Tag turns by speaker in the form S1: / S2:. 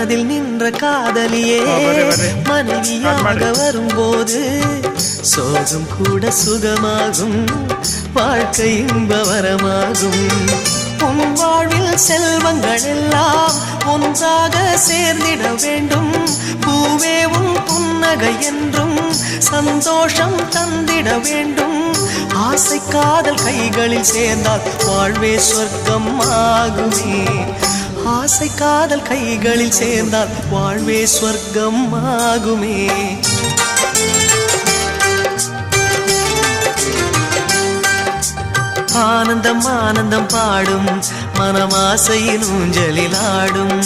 S1: மனதில் நின்ற காதலியே மனைவியாக வரும்போது சோகம் கூட சுகமாகும், வாழ்க்கை இன்பவரமாகும். உன் வாழ்வில் செல்வங்கள் எல்லாம் ஒன்றாக சேர்ந்திட வேண்டும். பூவே உன் புன்னகை என்றும் சந்தோஷம் தந்திட வேண்டும். ஆசை காதல் கைகளில் சேர்ந்தால் வாழ்வே சொர்க்கம் ஆகுமே. ஆசை காதல் கைகளில் சேர்ந்தால் வாழ்வே சொர்க்கம் ஆகுமே. ஆனந்தம் ஆனந்தம் பாடும் மனமாசையின் ஊஞ்சலில் ஆடும்.